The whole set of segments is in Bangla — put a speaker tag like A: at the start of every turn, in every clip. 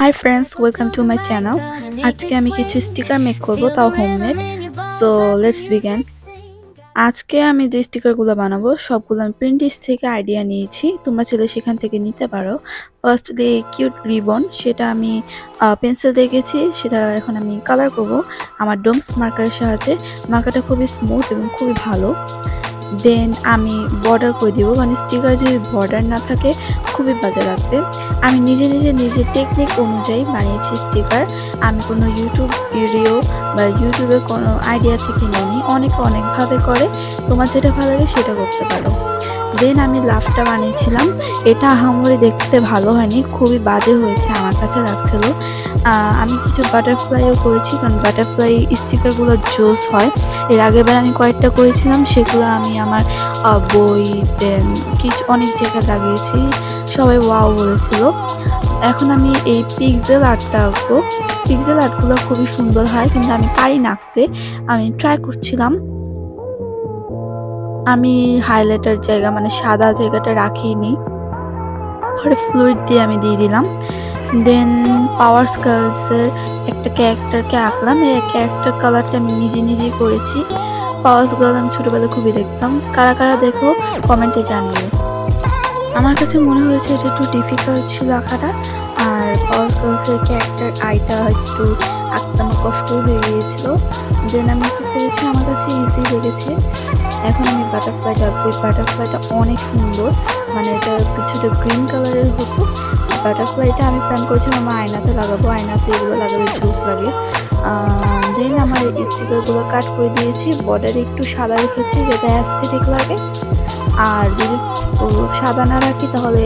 A: Hi friends, welcome to my channel. আজকে আমি কিছু স্টিকার মেক করব, তাও হোমমেড। So let's begin. আজকে আমি যে স্টিকারগুলো বানাবো সবগুলো আমি প্রিন্টিস থেকে আইডিয়া নিয়েছি, তোমরা চাইলে সেখান থেকে নিতে পারো। ফার্স্টলি কিউট রিবন, সেটা আমি পেন্সিল দিয়ে গেছি, সেটা এখন আমি কালার করব আমার ডোমস মার্কারের সাহায্যে। মার্কারটা খুবই স্মুথ এবং খুবই ভালো। দেন আমি বর্ডার করে দিব, মানে স্টিকার যদি বর্ডার না থাকে খুবই বাজে লাগবে। আমি নিজে টেকনিক অনুযায়ী বানিয়েছি স্টিকার। আমি কোনো ইউটিউব ভিডিও বা ইউটিউবের কোনো আইডিয়া থেকে নিইনি, অনেকে অনেকভাবে করে, তোমার যেটা ভালো লাগে সেটা করতে পারো। দেন আমি লাফটা বানিয়েছিলাম, এটা আহামরি দেখতে ভালো হয়নি, খুবই বাজে হয়েছে আমার কাছে লাগছিল। আমি কিছু বাটারফ্লাইও করেছি, কারণ বাটারফ্লাই স্টিকারগুলো জোস হয়। এর আগেরবার আমি কয়েকটা করেছিলাম, সেগুলো আমি আমার বই দেন কিছু অনেক জায়গায় লাগিয়েছি, সবাই ওয়াও বলেছিল। এখন আমি এই পিক্সেল আর্টটা আঁকবো। পিক্সেল আর্টগুলো খুবই সুন্দর হয়, কিন্তু আমি পারি না আঁকতে। আমি ট্রাই করছিলাম। আমি হাইলাইটার জায়গা মানে সাদা জায়গাটা রাখিনি, পরে ফ্লুইড দিয়ে আমি দিয়ে দিলাম। দেন পাওয়ার স্কালসের একটা ক্যারেক্টারকে আঁকলাম। এই ক্যারেক্টার কালারটা আমি নিজেই করেছি। পাওয়ার স্কাল আমি ছোটোবেলায় খুবই দেখতাম, কারা কারা দেখো কমেন্টে জানিও। আমার কাছে মনে হয়েছে এটা একটু ডিফিকাল্ট ছিল আঁকাটা, আর পাওয়ার স্কালসের ক্যারেক্টার আইটা একটু আঁকতে আমার কষ্ট হয়ে গিয়েছিল। দেন আমি কি করেছি, আমার কাছে ইজি লেগেছে। এখন আমি বাটারফ্লাইটা আঁকবো। বাটারফ্লাইটা অনেক সুন্দর, মানে এটা কিছুটা গ্রিন কালারের হতো। বাটারফ্লাইটা আমি প্ল্যান করেছিলাম আমার আয়নাতে লাগাবো, আয়নাতে এগুলো লাগালে জুস লাগে। দেন আমার এই স্টিকারগুলো কাট করে দিয়েছি, বর্ডারে একটু সাদা রেখেছি যাতে অ্যাস্থেটিক লাগে। আর যদি সাদা না রাখি তাহলে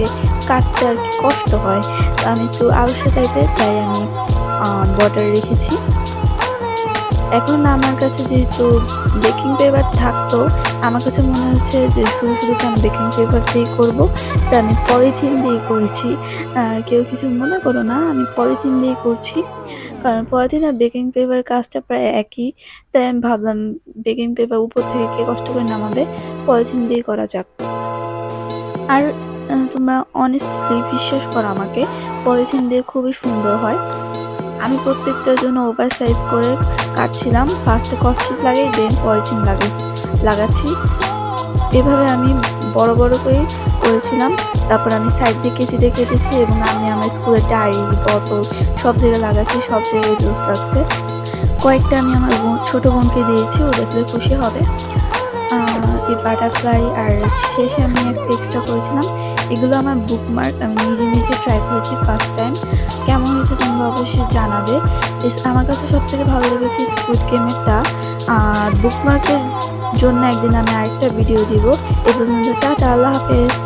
A: কাটতে আর কি কষ্ট হয়, তো আমি একটু আলসে টাইপের, তাই আমি বর্ডার রেখেছি। এখন আমার কাছে যেহেতু বেকিং পেপার থাকতো, আমার কাছে মনে হচ্ছে যে শুধু কেন বেকিং পেপার দিয়ে করবো, তাই আমি পলিথিন দিয়ে করেছি। কেউ কিছু মনে করো না, আমি পলিথিন দিয়ে করছি, কারণ পলিথিন আর বেকিং পেপার কাজটা প্রায় একই। তাই আমি ভাবলাম বেকিং পেপার উপর থেকে কে কষ্ট করে নামাবে, পলিথিন দিয়ে করা যাক। আর তোমরা অনেস্টলি বিশ্বাস করো আমাকে, পলিথিন দিয়ে খুবই সুন্দর হয়। আমি প্রত্যেকটার জন্য ওভার সাইজ করে কাটছিলাম। ফার্স্টে কস্টিক লাগাই, দেন পলিথিন লাগাচ্ছি। এভাবে আমি বড় করে করেছিলাম। তারপর আমি সাইড দিয়ে কেচি দিয়ে কেটেছি, এবং আমি আমার স্কুলের ডায়েরি বোতল সব জায়গায় লাগাচ্ছি, সব জায়গায় জুস লাগছে। কয়েকটা আমি আমার ছোটো বোনকে দিয়েছি, ও দেখলে খুশি হবে। এই বাটারফ্লাই আর শেষে আমি একটা এক্সট্রা করেছিলাম। এগুলো আমার বুকমার্ক, আমি নিজে ট্রাই করেছি ফার্স্ট টাইম। কেমন হয়েছে তোমরা অবশ্যই জানাবে। আমার কাছে সবথেকে ভালো লেগেছে স্কুইড গেমেরটা। আর বুকমার্কের জন্য একদিন আমি আরেকটা ভিডিও দিব। এ পর্যন্ত টাটা, আল্লাহ হাফেজ।